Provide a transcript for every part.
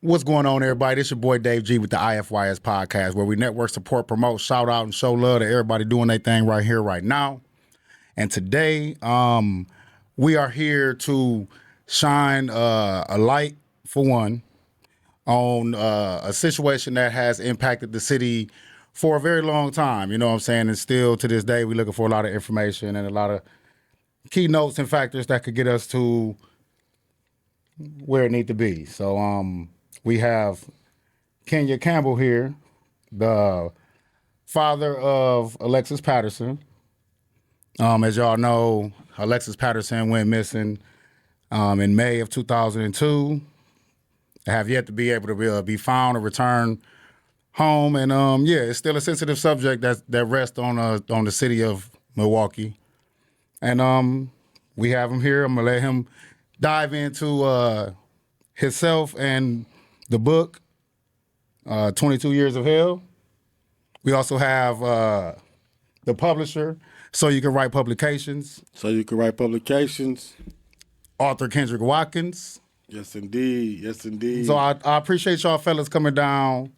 What's going on, everybody? It's your boy Dave G with the IFYS podcast, where we network, support, promote, shout out, and show love to everybody doing their thing right here, right now. And today, we are here to shine a light, for one, on a situation that has impacted the city for a very long time. You know what I'm saying? And still to this day, we're looking for a lot of information and a lot of keynotes and factors that could get us to where it need to be. So we have Campbell here, the father of Alexis Patterson. As y'all know, Alexis Patterson went missing in May of 2002. Have yet to be able to be found or return home, and it's still a sensitive subject that rests on the city of Milwaukee. And we have him here. I'm gonna let him dive into himself and the book, 22 Years of Hell. We also have the publisher, So You Can Write Publications. So You Can Write Publications. Author Kendrick Watkins. Yes, indeed. Yes, indeed. So I appreciate y'all fellas coming down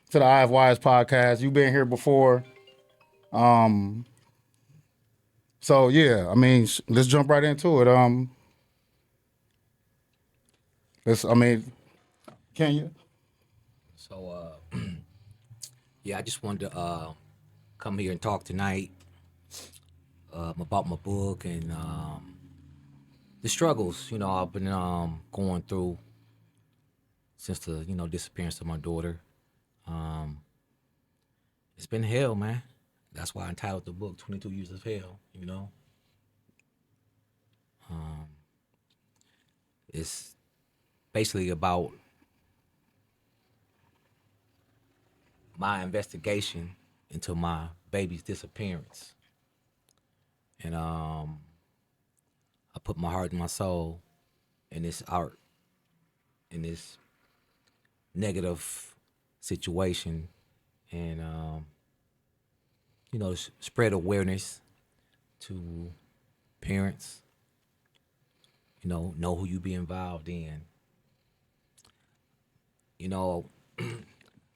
to the IFYS podcast. You've been here before. So yeah, I mean, let's jump right into it. Can you? So, I just wanted to come here and talk tonight about my book and the struggles, I've been going through since the, disappearance of my daughter. It's been hell, man. That's why I entitled the book 22 Years of Hell, It's basically about my investigation into my baby's disappearance. And I put my heart and my soul in this art, in this negative situation, and spread awareness to parents, know who you be involved in.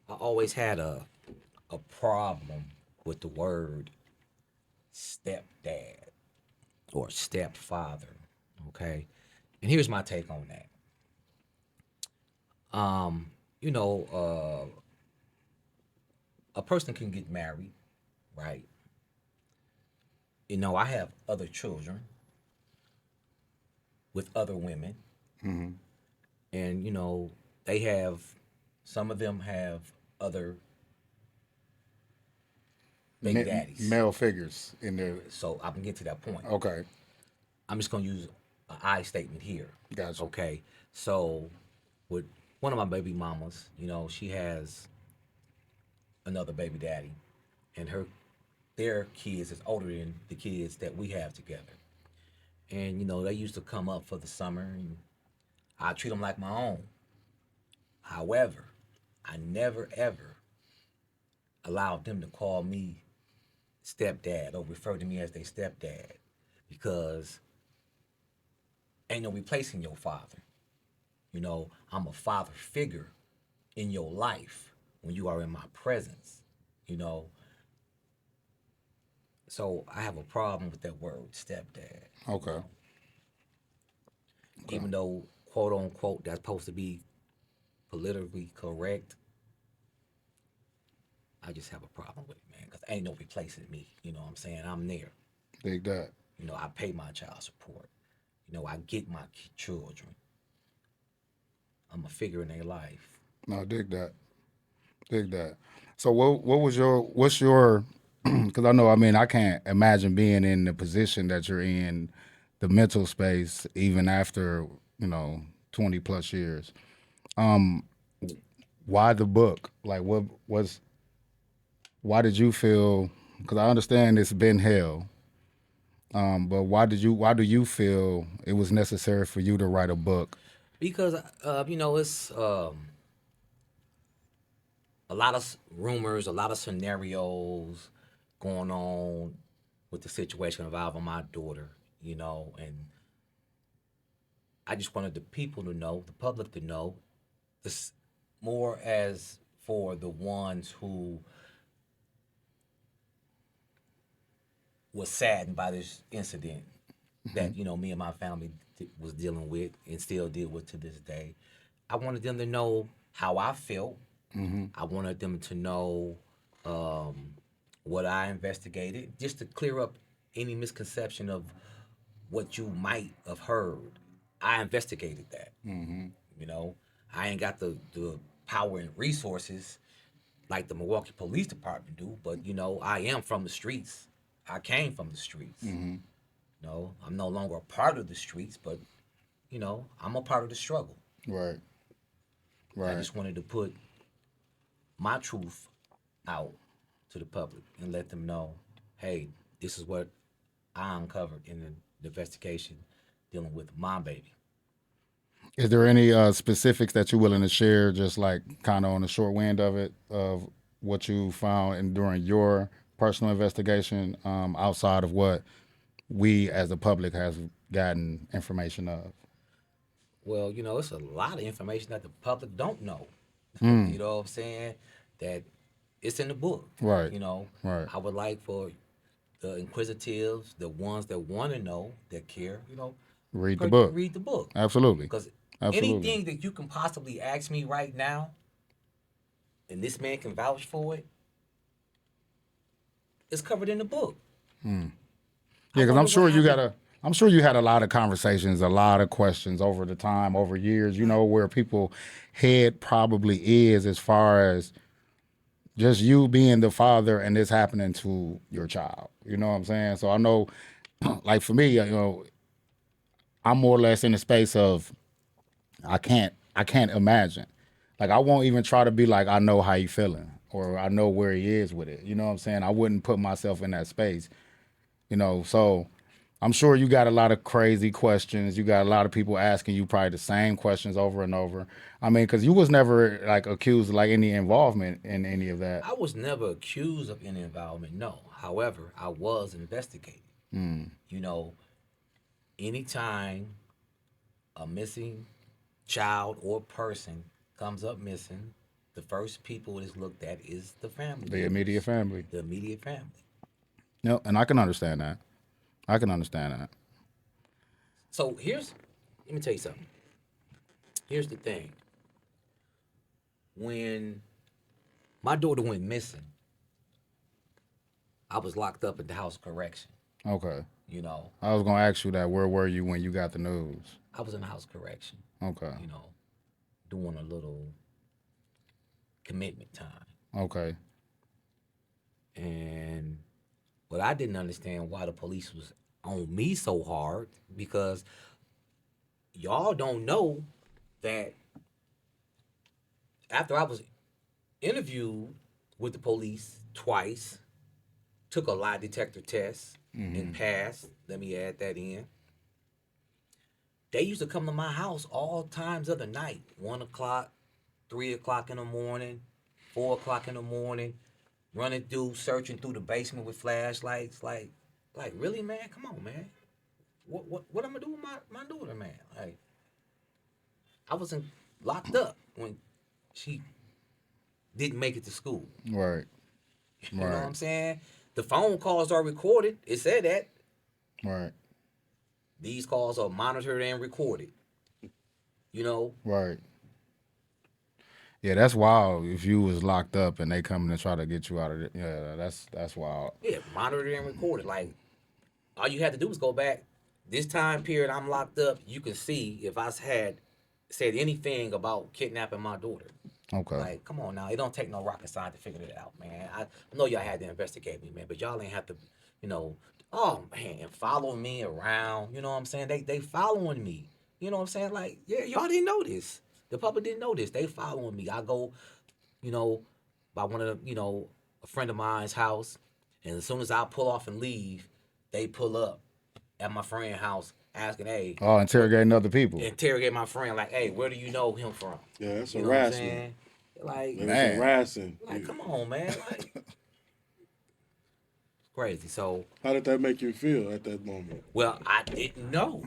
I always had a problem with the word stepdad or stepfather, okay? And here's my take on that. A person can get married, right? I have other children with other women. Mm-hmm. And, some of them have other baby daddies. Male figures in there. So I can get to that point. Okay. I'm just going to use an I statement here. Gotcha. Okay. So with one of my baby mamas, she has another baby daddy, and their kids is older than the kids that we have together. And, they used to come up for the summer, and I treat them like my own. However, I never, ever allowed them to call me stepdad or refer to me as their stepdad, because ain't no replacing your father. I'm a father figure in your life when you are in my presence, So I have a problem with that word, stepdad. Okay. Even though, quote unquote, that's supposed to be politically correct, I just have a problem with it, man, because ain't no replacing me. You know what I'm saying? I'm there. Dig that. I pay my child support. I get my children. I'm a figure in their life. No, dig that. Dig that. So what's your, because I can't imagine being in the position that you're in, the mental space, even after, 20 plus years. Why the book? Like, why did you feel, because I understand it's been hell, but why do you feel it was necessary for you to write a book? Because, it's a lot of rumors, a lot of scenarios going on with the situation involving my daughter, and I just wanted the people to know, the public to know, this more as for the ones who was saddened by this incident that me and my family was dealing with and still deal with to this day. I wanted them to know how I felt. I wanted them to know what I investigated, just to clear up any misconception of what you might have heard. I investigated that. You know, I ain't got the power and resources like the Milwaukee Police Department do, but I am from the streets. I came from the streets. I'm no longer a part of the streets, but I'm a part of the struggle. Right. I just wanted to put my truth out to the public and let them know, hey, this is what I uncovered in the investigation dealing with my baby. Is there any specifics that you're willing to share, just like kind of on the short wind of it, of what you found and during your personal investigation, outside of what we as the public has gotten information of? Well, it's a lot of information that the public don't know. You know what I'm saying? That it's in the book. Right. Right. I would like for the inquisitives, the ones that want to know, that care, read the book. Read the book. Absolutely. Because anything that you can possibly ask me right now, and this man can vouch for it, it's covered in the book. Yeah, because I'm sure you had a lot of conversations, a lot of questions over the time, over years, where people head probably is as far as just you being the father and this happening to your child. You know what I'm saying? So I know, like for me, I'm more or less in the space of I can't imagine. Like I won't even try to be like, I know how you feeling or I know where he is with it. You know what I'm saying? I wouldn't put myself in that space. So I'm sure you got a lot of crazy questions. You got a lot of people asking you probably the same questions over and over. I mean, because you was never like accused of like any involvement in any of that. I was never accused of any involvement, no. However, I was investigating. Anytime a missing child or person comes up missing, the first people it is looked at is the family. The immediate family. The immediate family. No, and I can understand that. So let me tell you something. Here's the thing. When my daughter went missing, I was locked up at the house of correction. Okay. I was going to ask you that. Where were you when you got the news? I was in the house of correction. Okay. Doing a little commitment time. Okay. But I didn't understand why the police was on me so hard, because y'all don't know that after I was interviewed with the police twice, took a lie detector test and passed, let me add that in, they used to come to my house all times of the night, 1 o'clock, 3 o'clock in the morning, 4 o'clock in the morning, running through, searching through the basement with flashlights. Like really, man? Come on, man. What I'm gonna do with my daughter, man? Like, I wasn't locked up when she didn't make it to school. Right. You know what I'm saying? The phone calls are recorded. It said that. Right. These calls are monitored and recorded. Right. Yeah, that's wild. If you was locked up and they come and try to get you out of it, yeah, that's wild. Yeah, monitored and recorded. Like, all you had to do was go back. This time period I'm locked up, you can see if I had said anything about kidnapping my daughter. Okay. Like, come on now. It don't take no rocket science to figure it out, man. I know y'all had to investigate me, man, but y'all ain't have to, oh, man, and follow me around. You know what I'm saying? They following me. You know what I'm saying? Like, yeah, y'all didn't know this. The public didn't know this. They following me. I go, by one of the, a friend of mine's house, and as soon as I pull off and leave, they pull up at my friend's house asking, hey. Oh, interrogating other people. Interrogate my friend, like, hey, where do you know him from? Yeah, that's harassment. Like, man. Harassing. Like, come on, man. Like, crazy. So, how did that make you feel at that moment? Well, I didn't know.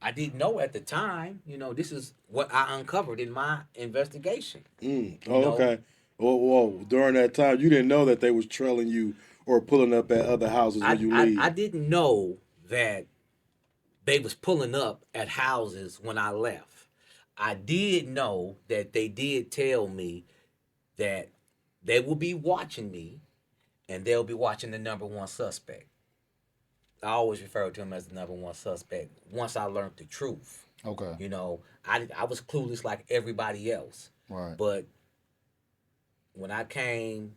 I didn't know at the time. You know, this is what I uncovered in my investigation. Oh, okay. Whoa. During that time, you didn't know that they was trailing you or pulling up at other houses when you leave. I didn't know that they was pulling up at houses when I left. I did know that they did tell me that they will be watching me and they'll be watching the number one suspect. I always refer to him as the number one suspect once I learned the truth. Okay. You know, I was clueless like everybody else. Right. But when I came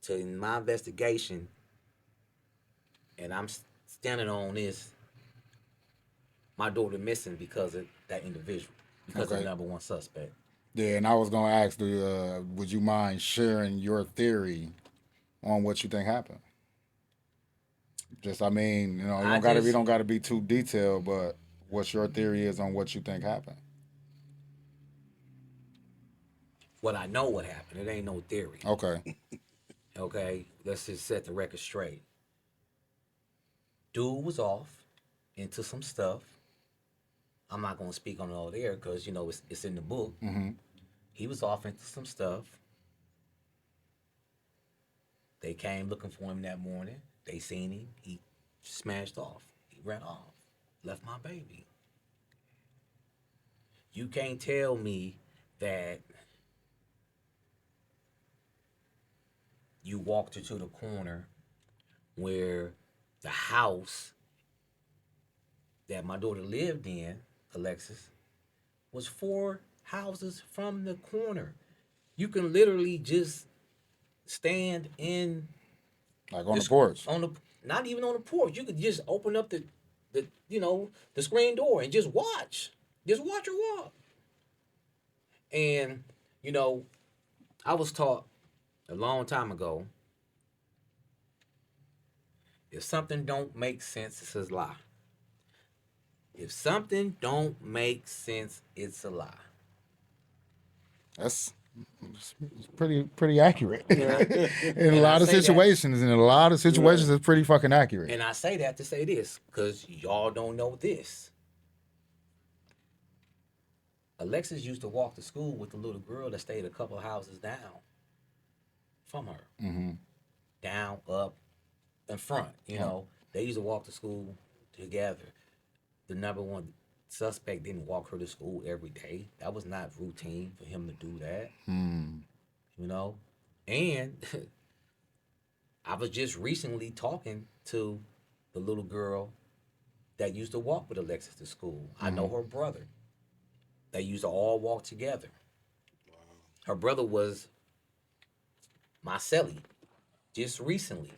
to my investigation and I'm standing on this, my daughter missing because of that individual, because of Okay. the number one suspect. Yeah, and I was gonna ask, would you mind sharing your theory on what you think happened? Just, I mean, you know, I just you don't gotta be too detailed, but what's your theory is on what you think happened? what I know what happened. It ain't no theory. Okay. Okay, let's just set the record straight. Dude was off into some stuff. I'm not gonna speak on it all there because you know it's in the book. Mm-hmm. He was off into some stuff. They came looking for him that morning. They seen him. He smashed off. He ran off. Left my baby. You can't tell me that you walked her to the corner where the house that my daughter lived in, Alexis, was 4 houses from the corner. You can literally just stand in Like on the porch. on the not even on the porch. You could just open up the the screen door and just watch. Just watch her walk. And you know, I was taught a long time ago, if something don't make sense, it's a lie. If something don't make sense, it's a lie. That's it's pretty accurate. And I, In a and I lot of say that, situations, it's pretty fucking accurate. and I say that to say this, because y'all don't know this. Alexis used to walk to school with the little girl that stayed a couple houses down from her. Mm-hmm. Down, up, in front. You Oh. know, they used to walk to school together. The number one suspect didn't walk her to school every day. That was not routine for him to do that. Hmm. You know, and I was just recently talking to the little girl that used to walk with Alexis to school. I know her brother. They used to all walk together. Her brother was my cellie just recently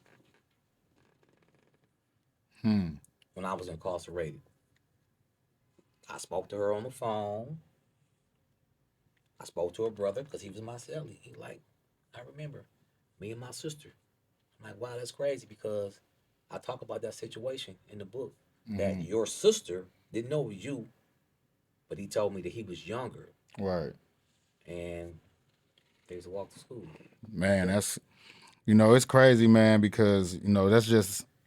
Hmm. when I was incarcerated. I spoke to her on the phone. I spoke to her brother because he was my cellie. He like, I remember me and my sister. I'm like, wow, that's crazy because I talk about that situation in the book. That your sister didn't know it was you, but he told me that he was younger Right. and they used to walk to school. Man, that's it's crazy, man, because this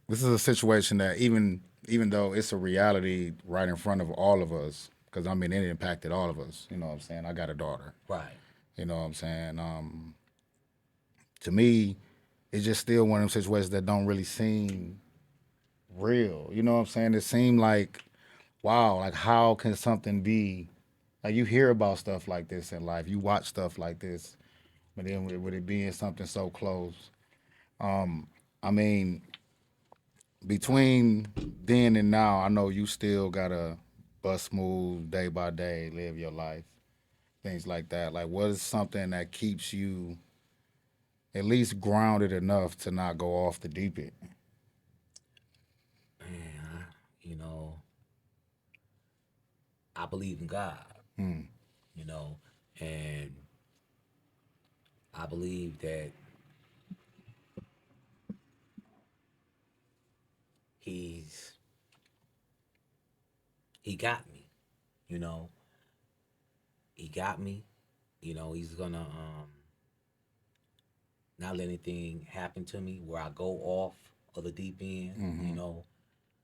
is a situation that even though it's a reality right in front of all of us, because I mean it impacted all of us. You know what I'm saying? I got a daughter. Right. You know what I'm saying? To me, it's just still one of them situations that don't really seem real. You know what I'm saying? It seemed like, wow, like how can something be like you hear about stuff like this in life, you watch stuff like this, but then with it being something so close. I mean, between then and now, I know you still gotta bust moves day by day, live your life, things like that. Like, what is something that keeps you at least grounded enough to not go off the deep end? Man, you know, I believe in God, Hmm. you know, and I believe that he's he got me, you know. He got me, you know, he's gonna not let anything happen to me where I go off of the deep end, you know.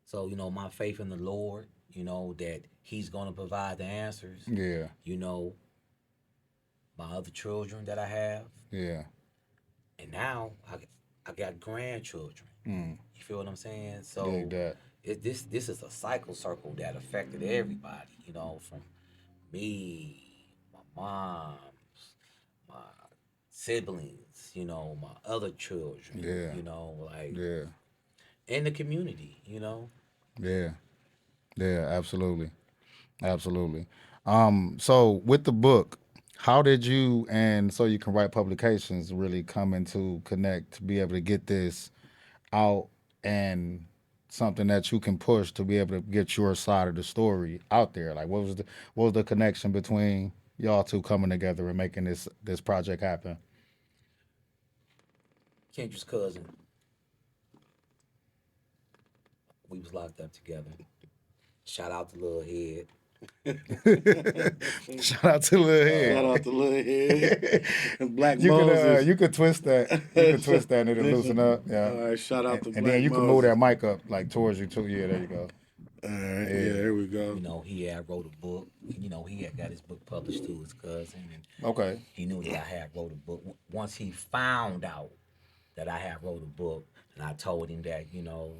So, you know, my faith in the Lord, you know, that he's gonna provide the answers. Yeah. You know, my other children that I have, Yeah. and now I got grandchildren. You feel what I'm saying? Dig So that. this is a cycle circle that affected everybody. You know, from me, my mom, my siblings. You know, my other children. Yeah. You know, like Yeah. in the community. You know, Yeah. Yeah. Absolutely. Absolutely. So with the book, how did you and So You Can Write Publications really come into connect to be able to get this out and something that you can push to be able to get your side of the story out there? Like what was the connection between y'all two coming together and making this project happen? Kendra's cousin. We was locked up together. Shout out to Lil Head. Shout out to Lil Shout Head. out to Little Head and Black Moses. You could twist that. You could twist that and it'll loosen up. Yeah. All right, shout out to And then Black you can move Moses. that mic up like towards you too. Yeah, there you go. All right, Yeah. here we go. You know, he had wrote a book. You know, he had got his book published to his cousin, and Okay. he knew that I had wrote a book. Once he found out that I had wrote a book, and I told him that, you know,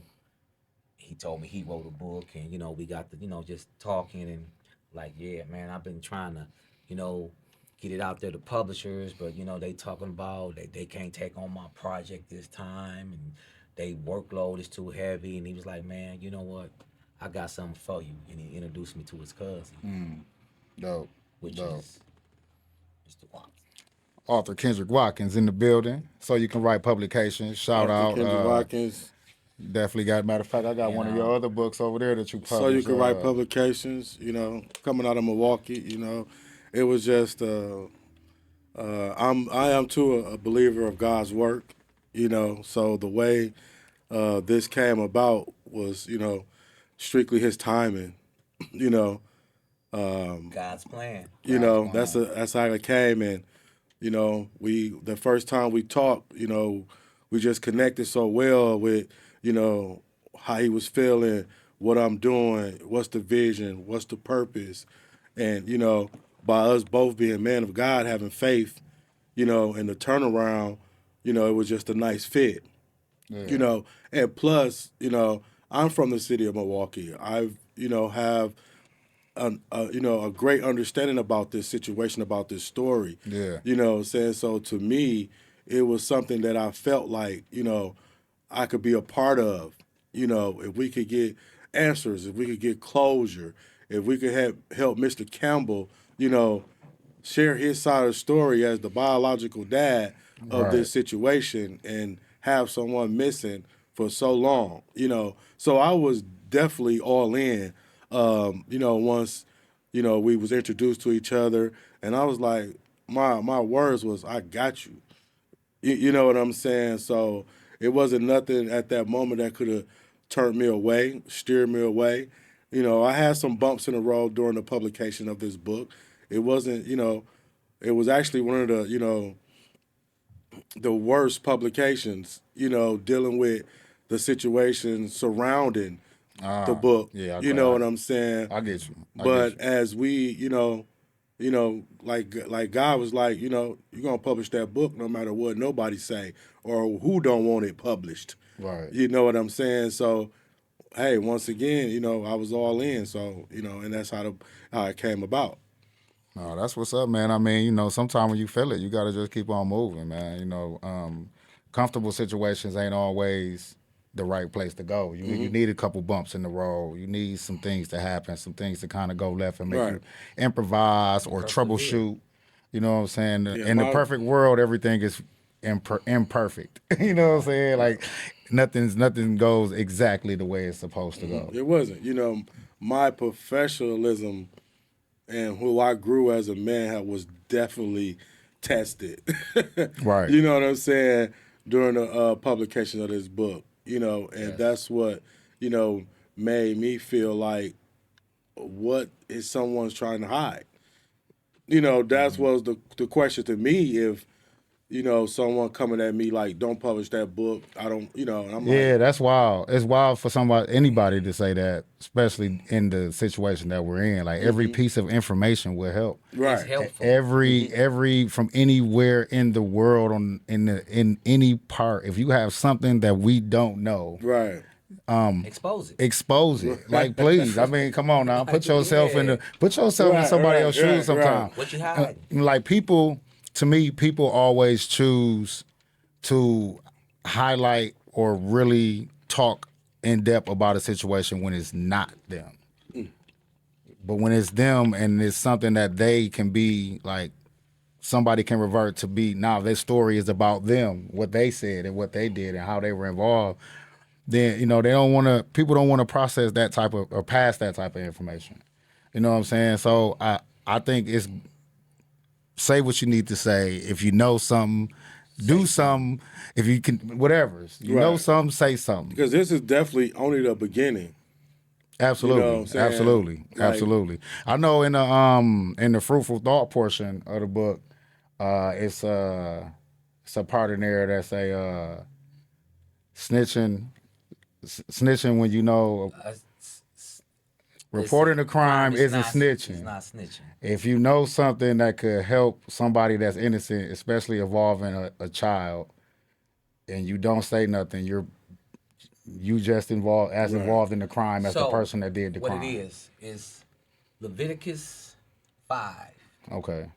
he told me he wrote a book, and you know, we got to, you know, just talking and like, yeah, man, I've been trying to, you know, get it out there to publishers, but you know, they talking about they can't take on my project this time, and they workload is too heavy. And he was like, man, you know what? I got something for you, and he introduced me to his cousin, Dope. which Dope. is Mr. Watson. Author Kendrick Watkins in the building. So You Can Write Publications. Shout After out. Kendrick Watkins. Definitely got. Matter of fact, I got You one of know, your other books over there that you published. So You Can Write Publications, you know, coming out of Milwaukee, you know. It was just I am too a believer of God's work, you know. So the way this came about was, you know, strictly his timing, you know. God's plan. That's how it came. And you know, the first time we talked, you know, we just connected so well with, you know, how he was feeling, what I'm doing, what's the vision, what's the purpose. And, you know, by us both being men of God, having faith, you know, and the turnaround, you know, it was just a nice fit. You know, and plus, you know, I'm from the city of Milwaukee. I've, you know, have you know, a great understanding about this situation, about this story. Yeah. You know what I'm saying? So to me, it was something that I felt like, you know, I could be a part of. You know, if we could get answers, if we could get closure, if we could help Mr. Campbell, you know, share his side of the story as the biological dad of Right. this situation and have someone missing for so long, you know. So I was definitely all in, you know, once, you know, we was introduced to each other, and I was like, my words was, I got you. You know what I'm saying? So it wasn't nothing at that moment that could have turned me away, steered me away. You know, I had some bumps in the road during the publication of this book. It wasn't, you know, it was actually one of the, you know, the worst publications, you know, dealing with the situation surrounding the book. Yeah. You know what I'm saying? I get you. But as we, you know, like God was like, you know, you're gonna publish that book no matter what nobody say or who don't want it published. Right. You know what I'm saying? So, hey, once again, you know, I was all in. So, you know, and that's how it came about. No, that's what's up, man. I mean, you know, sometimes when you feel it, you got to just keep on moving, man. You know, comfortable situations ain't always the right place to go. You need a couple bumps in the road. You need some things to happen, some things to kind of go left and make Right. you improvise or Persevere. troubleshoot. You know what I'm saying? Yeah, In the perfect world, everything is imperfect. You know what I'm saying? Like nothing goes exactly the way it's supposed to go. It wasn't. You know, my professionalism and who I grew as a man was definitely tested. Right. You know what I'm saying? During the publication of this book, you know, and Yes. that's what, you know, made me feel like, what is someone's trying to hide? You know, that was the question to me. If you know, someone coming at me like, "Don't publish that book." I don't, you know, and I'm Yeah, like, that's wild. It's wild for anybody to say that, especially in the situation that we're in. Like every piece of information will help. It's right, helpful. Every from anywhere in the world in any part. If you have something that we don't know, right, Expose it. expose it. Like please, I mean, come on now, put yourself Yeah. in somebody else's shoes. Sometimes, What you hiding? like people, to me, people always choose to highlight or really talk in depth about a situation when it's not them. But when it's them and it's something that they can be like, somebody can revert to be, now their story is about them, what they said and what they did and how they were involved, then, they don't want to, people don't want to process that type of, or pass that type of information. You know what I'm saying? So I think it's, say what you need to say. If you know something, do something. If you can, whatever. You know Right. something, say something. because this is definitely only the beginning. Absolutely, You know what I'm saying? absolutely, Like- absolutely. I know in the fruitful thought portion of the book, it's a part in there that say snitching when you know reporting a crime isn't snitching. It's not snitching. If you know something that could help somebody that's innocent, especially involving a child, and you don't say nothing, you just involved in the crime as the person that did the crime. What it is Leviticus 5. Okay.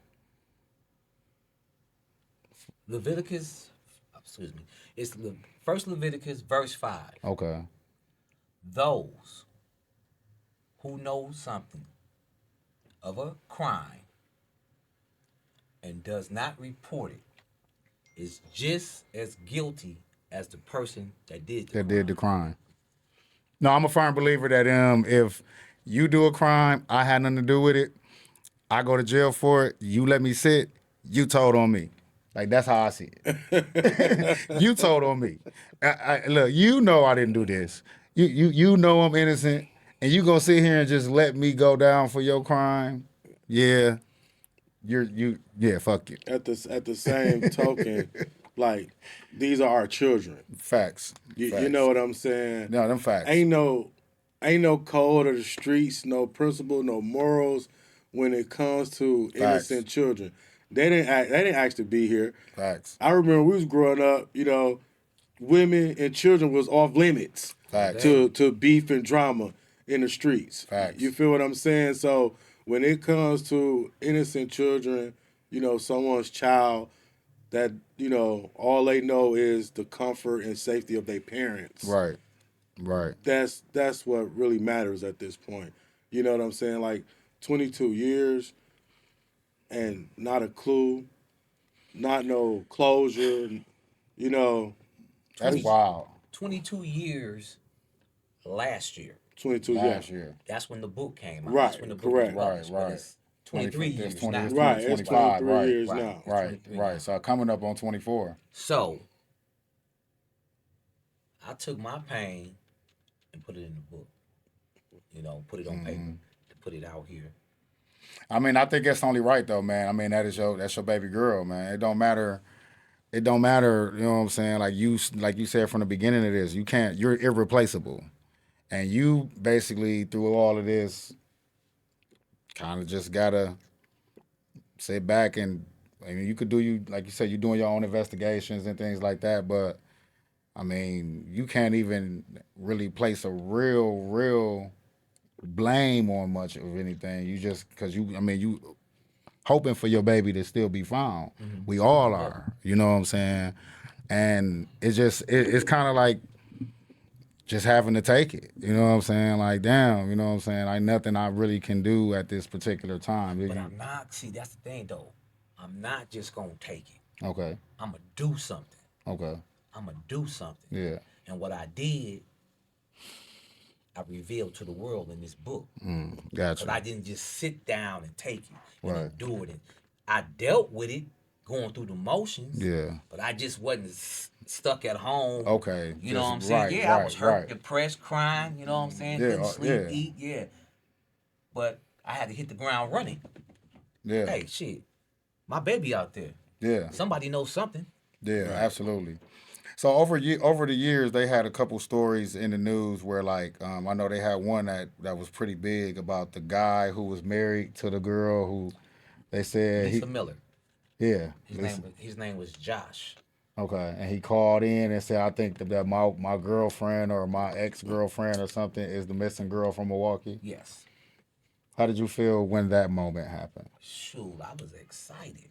It's first Leviticus verse 5. Okay. Those who know something of a crime and does not report it is just as guilty as the person that did the crime. No, I'm a firm believer that if you do a crime, I had nothing to do with it, I go to jail for it, you let me sit, you told on me. Like, that's how I see it. You told on me. Look, you know I didn't do this. You know I'm innocent, and you gonna sit here and just let me go down for your crime? Yeah, fuck you. At the same token, like, these are our children. Facts. You know what I'm saying? No, them facts. Ain't no code of the streets, no principle, no morals when it comes to innocent children. They didn't ask to be here. Facts. I remember we was growing up, women and children was off limits Facts. to beef and drama in the streets. Facts. You feel what I'm saying? So when it comes to innocent children, someone's child that, all they know is the comfort and safety of their parents. Right. That's what really matters at this point. You know what I'm saying? Like 22 years and not a clue, not no closure, That's wild. 22 years last year. 22 Last year. That's when the book came out. Right, That's when the book correct. was published. Right. But it's 23 years 20, now. it's Right, it's 25, 23 right. years Right. now. Right, 23 right. now. So coming up on 24. So I took my pain and put it in the book. Put it on paper to put it out here. I mean, I think that's only right though, man. I mean, that's your baby girl, man. It don't matter, you know what I'm saying? Like you said from the beginning of this, you're irreplaceable. And you basically through all of this kind of just gotta sit back and I mean, you could like you said, you're doing your own investigations and things like that, but I mean, you can't even really place a real blame on much of anything. You just because you hoping for your baby to still be found. Mm-hmm. We all are. You know what I'm saying? And it's kind of like just having to take it. You know what I'm saying? Like, damn. You know what I'm saying? Like nothing I really can do at this particular time. But I'm not. See, that's the thing though. I'm not just gonna take it. Okay. I'm gonna do something. Okay. I'm gonna do something. Yeah. And what I did, I revealed to the world in this book. Gotcha. But I didn't just sit down and take it and Right. do it. And I dealt with it, going through the motions. Yeah. But I just wasn't stuck at home. Okay. You know what I'm saying? I was hurt, depressed, crying. You know what I'm saying? Yeah, Couldn't sleep, yeah. eat. Yeah. But I had to hit the ground running. Yeah. Hey, shit. My baby out there. Yeah. Somebody knows something. Yeah, absolutely. So over the years, they had a couple stories in the news where, like, I know they had one that was pretty big about the guy who was married to the girl who they said Lisa Miller. yeah, His name was Josh. okay, and he called in and said, I think that my girlfriend or my ex girlfriend or something is the missing girl from Milwaukee. Yes. How did you feel when that moment happened? Shoot, I was excited.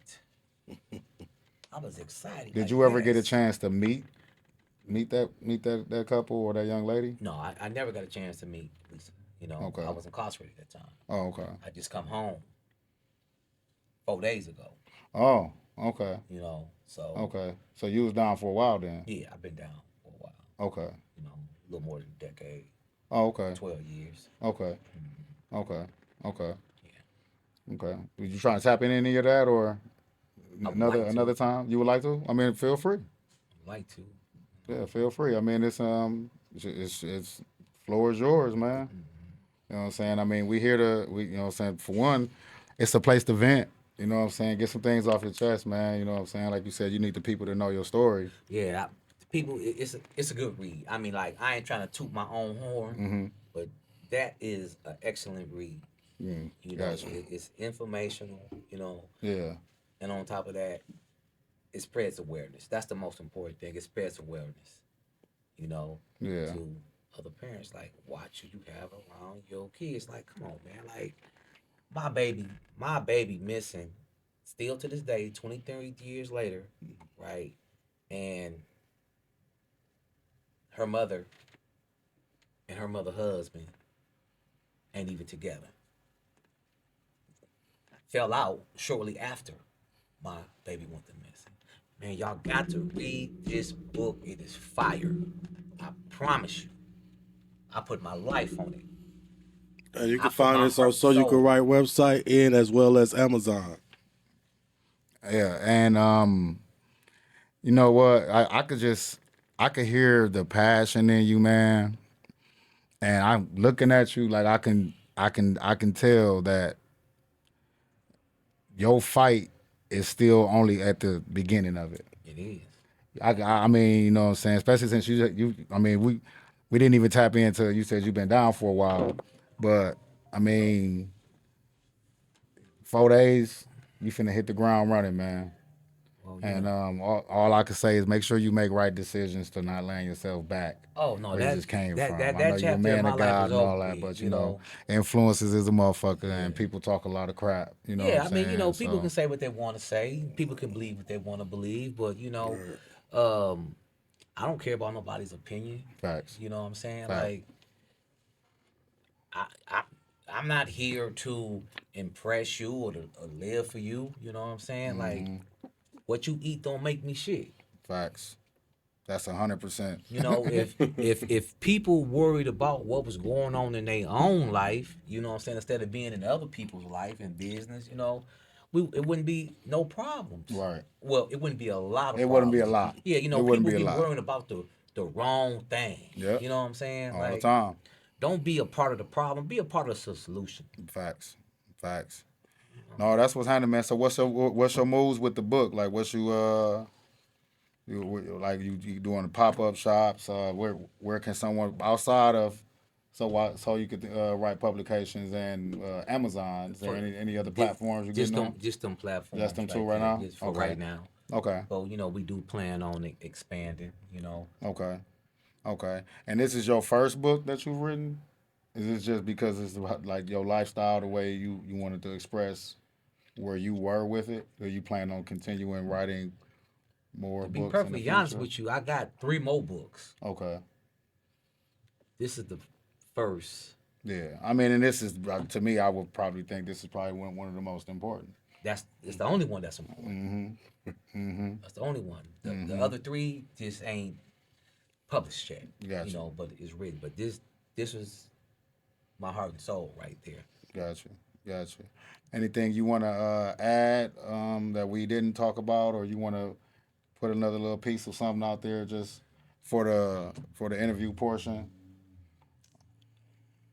I was excited. Did Like, you ever get a yes. chance to meet that couple or that young lady? No, I never got a chance to meet Lisa. Okay. I was incarcerated at that time. Oh, okay. I just come home 4 days ago. Oh, okay. So Okay. So you was down for a while then. yeah, I've been down for a while. Okay. A little more than a decade, Oh, okay. 12 years. Okay. Okay. Okay. Yeah, Okay. Did you try to tap in any of that or I would like to. another time you would like to? I mean, feel free. Like to. Yeah, feel free. I mean, it's floor is yours, man. You know what I'm saying? I mean, we here to you know what I'm saying, for one, it's a place to vent. You know what I'm saying? Get some things off your chest, man. You know what I'm saying? Like you said, you need the people to know your story. Yeah, people, it's a good read. I mean, like I ain't trying to toot my own horn, but that is an excellent read. Gotcha. It's informational. Yeah. And on top of that, it spreads awareness. That's the most important thing. It spreads awareness. Yeah. To other parents, like watch who you have around your kids. Like, come on, man. Like my baby missing, still to this day, 20, 30 years later, right? And her mother and her mother husband ain't even together. Fell out shortly after my baby went to missing. Man, y'all got to read this book. It is fire. I promise you. I put my life on it. And you I can put find my this on heart So and You Can soul. Write website and as well as Amazon. Yeah. And you know what? I could hear the passion in you, man. And I'm looking at you like I can tell that your fight is still only at the beginning of it. It is. I mean, you know what I'm saying? Especially since you I mean, we didn't even tap into, you said you've been down for a while. But I mean, 4 days, you finna hit the ground running, man. Well, And all I can say is make sure you make right decisions to not land yourself back oh no, where you just came from. I know that you're a chapter in man my of life God is and all over that, with. but you know, influences is a motherfucker, and people talk a lot of crap. You know what Yeah, I'm I mean, saying? people So can say what they want to say. People can believe what they want to believe, but um, I don't care about nobody's opinion. facts, You know what I'm saying? facts, Like, I, I, I'm not here to impress you or live for you. You know what I'm saying? Like, what you eat don't make me shit. facts. That's 100%. If people worried about what was going on in their own life, you know what I'm saying, instead of being in other people's life and business, it wouldn't be no problems. Right. Well, it wouldn't be a lot of It wouldn't problems. be a lot. Yeah, It wouldn't people be a be lot. worrying about the wrong thing. Yep. You know what I'm saying? All the Like, time. don't be a part of the problem. Be a part of the solution. Facts. Facts. No, that's what's happening, man. So what's your moves with the book? Like what's you doing the pop-up shops? Where can someone outside of so you could write publications and Amazon? Is there any other platforms you're getting on? Just them platforms. Just them two right right there, now? just for Okay. right now. Okay. But we do plan on expanding. Okay. Okay. And this is your first book that you've written? Is this just because it's like your lifestyle, the way you wanted to express where you were with it? Or you plan on continuing writing more To be books in the perfectly future? honest with you, I got 3 more books. Okay. This is the first. Yeah. I mean, and this is, to me, I would probably think this is probably one of the most important. It's the only one that's important. That's the only one. The other 3 just ain't published yet. Gotcha. But it's written. But this was my heart and soul right there. Gotcha. Anything you want to add that we didn't talk about, or you want to put another little piece of something out there just for the interview portion?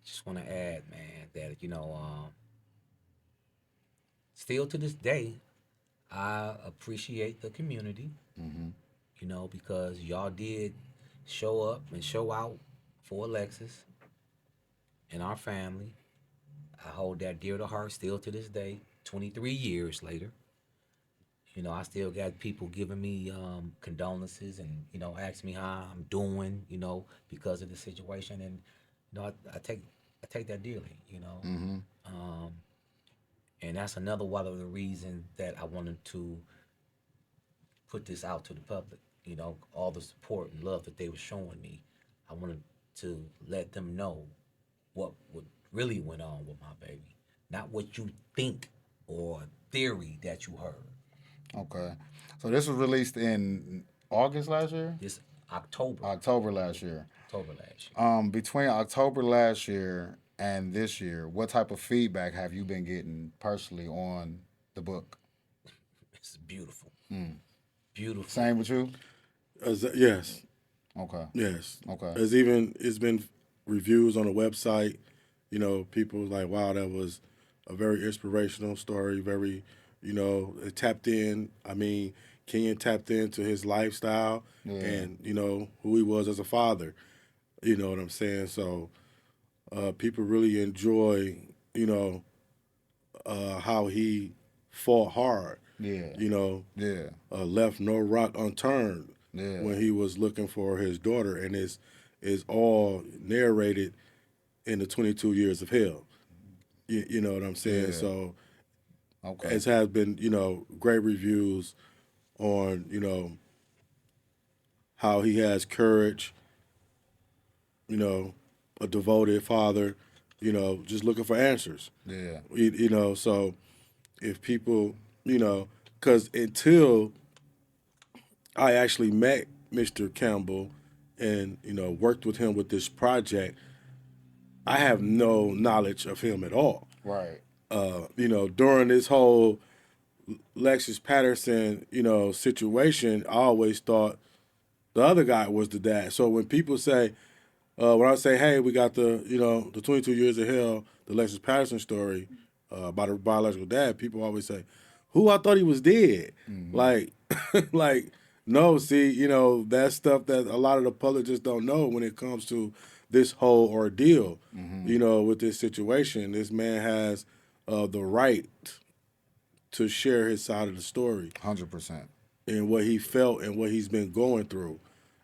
Just want to add, man, that still to this day, I appreciate the community, you know, because y'all did show up and show out for Alexis and our family. I hold that dear to heart still to this day, 23 years later. You know, I still got people giving me condolences and, you know, asking me how I'm doing, you know, because of the situation. And, you know, I take that dearly, you know. Um, and that's another one of the reasons that I wanted to put this out to the public. You know, all the support and love that they were showing me. I wanted to let them know what really went on with my baby, not what you think or theory that you heard. Okay. So this was released in August last year? This October, October last year. October last year. Between October last year and this year, what type of feedback have you been getting personally on the book? It's beautiful, beautiful. Same with you? Yes, Okay. yes. Okay. It's been reviews on the website. You know, people was like, wow, that was a very inspirational story. Very, you know, it tapped in. I mean, Kenyon tapped into his lifestyle Yeah. and you know who he was as a father. You know what I'm saying? So people really enjoy, you know, how he fought hard. Yeah. You know, Yeah. left no rock unturned Yeah. when he was looking for his daughter, and is all narrated in the 22 years of hell. You know what I'm saying? Yeah. So Okay. it has been, you know, great reviews on, you know, how he has courage, you know, a devoted father, you know, just looking for answers. Yeah. You know, so if people, you know, because until I actually met Mr. Campbell and, you know, worked with him with this project, I have no knowledge of him at all. Right. You know, during this whole Alexis Patterson, you know, situation, I always thought the other guy was the dad. So when people say, when I say, hey, we got the, you know, the 22 Years of Hell, the Alexis Patterson story about her biological dad, people always say, who? I thought he was dead. Like, like, no, see, you know, that's stuff that a lot of the public just don't know when it comes to this whole ordeal, you know, with this situation. This man has the right to share his side of the story 100%. and what he felt and what he's been going through.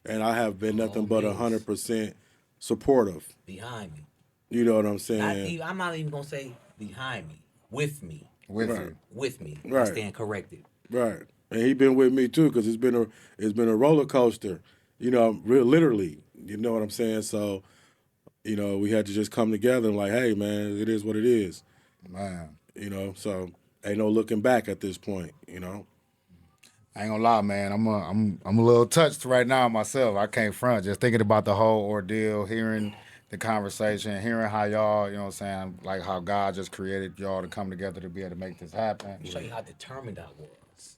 And I have been nothing All but means 100% supportive. behind me. You know what I'm Not saying? even, I'm not even gonna say behind me. With me. With Right, you. With me. I right, stand corrected. right. And he been with me too because it's been a roller coaster. You know, literally. You know what I'm saying? So you know, we had to just come together and like, hey, man, it is what it is. Man. You know, so ain't no looking back at this point. You know. I ain't gonna lie, man. I'm a little touched right now myself. I can't front. Just thinking about the whole ordeal, hearing the conversation, hearing how y'all, you know what I'm saying, like how God just created y'all to come together to be able to make this happen. Show you how determined I was.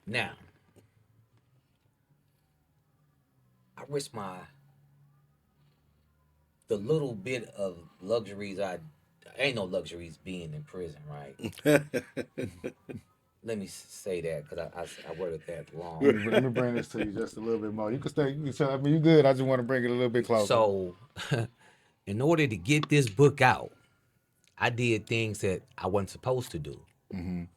Now, I risk the little bit of luxuries ain't no luxuries being in prison, right? Let me say that because I worded that wrong. Let me bring this to you just a little bit more. You can stay. You can say, I mean, you good. I just want to bring it a little bit closer. So, in order to get this book out, I did things that I wasn't supposed to do. You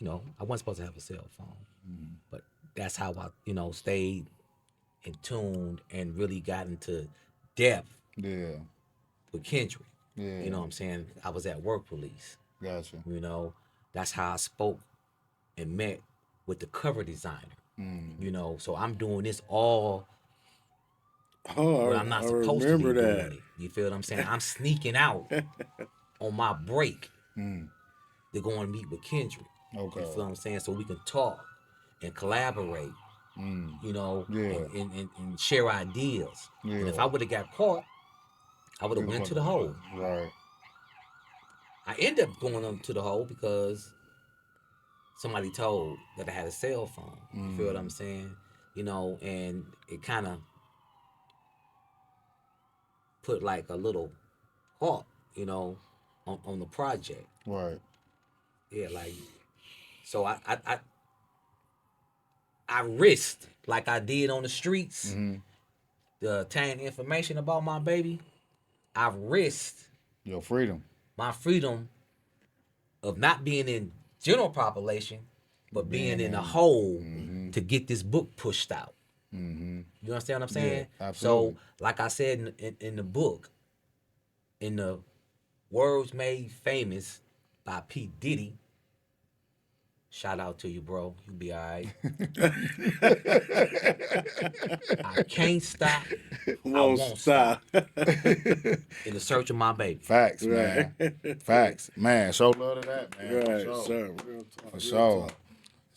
know, I wasn't supposed to have a cell phone, but that's how I, you know, stayed in tune and really got into depth Yeah. with Kendrick. Yeah. You know what I'm saying? I was at work release. Gotcha. You know, that's how I spoke and met with the cover designer. You know, so I'm doing this all Oh, when I'm not I supposed to be remember doing that. it. You feel what I'm saying? I'm sneaking out on my break to go and meet with Kendrick. Okay. You feel what I'm saying? So we can talk and collaborate, you know, Yeah. and share ideas. And if Yeah. I would have got caught, I would have You'd went have to the hole. Right. I ended up going to the hole because somebody told that I had a cell phone. You feel what I'm saying? You know, and it kind of put like a little halt, you know, on the project. Right. Yeah, like so I risked like I did on the streets to obtain information about my baby. I risked Your freedom. my freedom of not being in general population, but being in a whole to get this book pushed out. You understand what I'm saying? absolutely. So, like I said in the book, in the words made famous by P. Diddy, shout out to you, bro. You be all right. I can't stop. Won't stop. In the search of my baby. Facts, man. Facts. Man, show love to that, man. Right, For sure. sir. Real talk. For sure.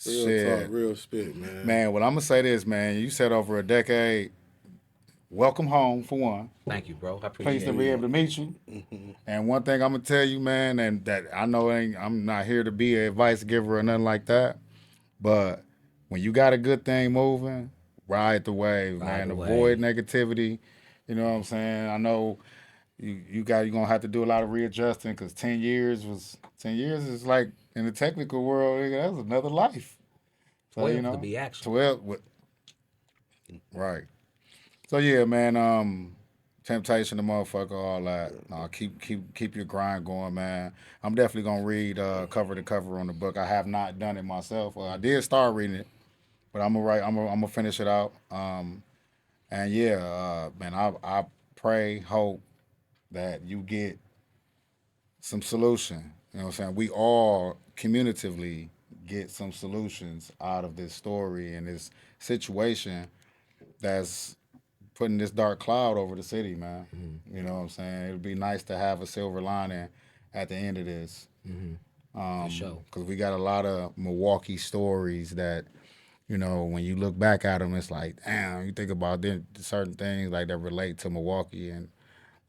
Real Shit. talk. Real spit, man. Man, well, I'm going to say this, man. You said over a decade, welcome home, for one. Thank you, bro. I appreciate Pleased it. to be able to meet you. And one thing I'm going to tell you, man, and that I know I'm not here to be an advice giver or nothing like that, but when you got a good thing moving, ride the wave, man. the Avoid wave. negativity. You know what I'm saying? I know you're going to have to do a lot of readjusting because 10 years is like, in the technical world, nigga, that's another life. So, 12 you know, to be actual. 12. Right. So, yeah, man, temptation, the motherfucker, all that. No, keep your grind going, man. I'm definitely going to read cover to cover on the book. I have not done it myself. I did start reading it, but I'm gonna finish it out. And yeah, man, I pray, hope that you get some solution. You know what I'm saying? We all communitively get some solutions out of this story and this situation that's putting this dark cloud over the city, man. You know what I'm saying? It would be nice to have a silver lining at the end of this. For sure. Because we got a lot of Milwaukee stories that, you know, when you look back at them, it's like, damn, you think about certain things like that relate to Milwaukee, and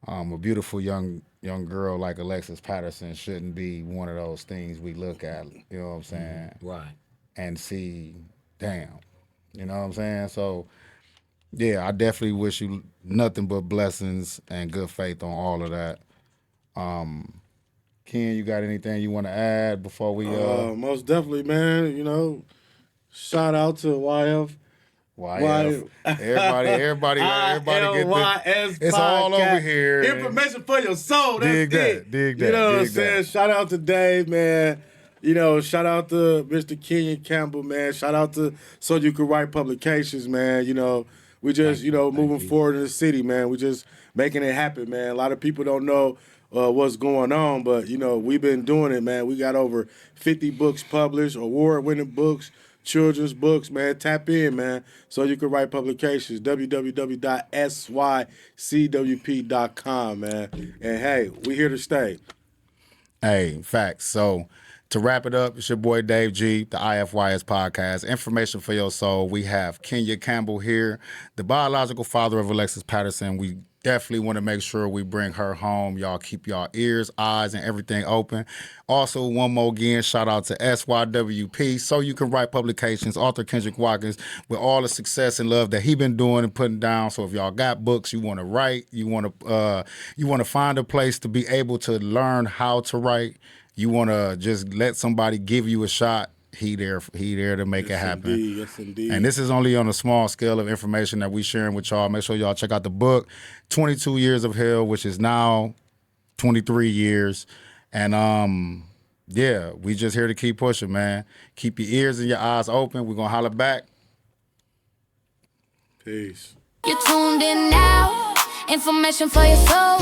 a beautiful young girl like Alexis Patterson shouldn't be one of those things we look at, you know what I'm saying? Right. And see, damn, you know what I'm saying? So, yeah, I definitely wish you nothing but blessings and good faith on all of that. Ken, you got anything you want to add before we Most definitely, man. You know, shout out to YF. YF. Everybody get ILYS It's all podcast. over here. Information for your soul. That's Dig that, it. dig You that, know what I'm dig saying? that. Shout out to Dave, man. You know, shout out to Mr. Kenyon Campbell, man. Shout out to So You Could Write Publications, man. You know, we just, moving forward in the city, man. We just making it happen, man. A lot of people don't know what's going on, but, we've been doing it, man. We got over 50 books published, award-winning books, children's books, man. Tap in, man. So You Could Write Publications, www.sycwp.com, man. And, hey, we here to stay. Hey, facts. So to wrap it up, it's your boy Dave G, the IFYS podcast. Information for your soul. We have Kenya Campbell here, the biological father of Alexis Patterson. We definitely want to make sure we bring her home. Y'all keep y'all ears, eyes, and everything open. Also, one more again, shout out to SYWP, So You Can Write Publications, author Kendrick Watkins, with all the success and love that he been doing and putting down. So if y'all got books you want to write, you want to find a place to be able to learn how to write, you want to just let somebody give you a shot, he there to make it happen. Indeed. Yes, indeed. And this is only on a small scale of information that we sharing with y'all. Make sure y'all check out the book, 22 Years of Hell, which is now 23 years. And yeah, we just here to keep pushing, man. Keep your ears and your eyes open. We're going to holler back. Peace. You tuned in now, information for your soul.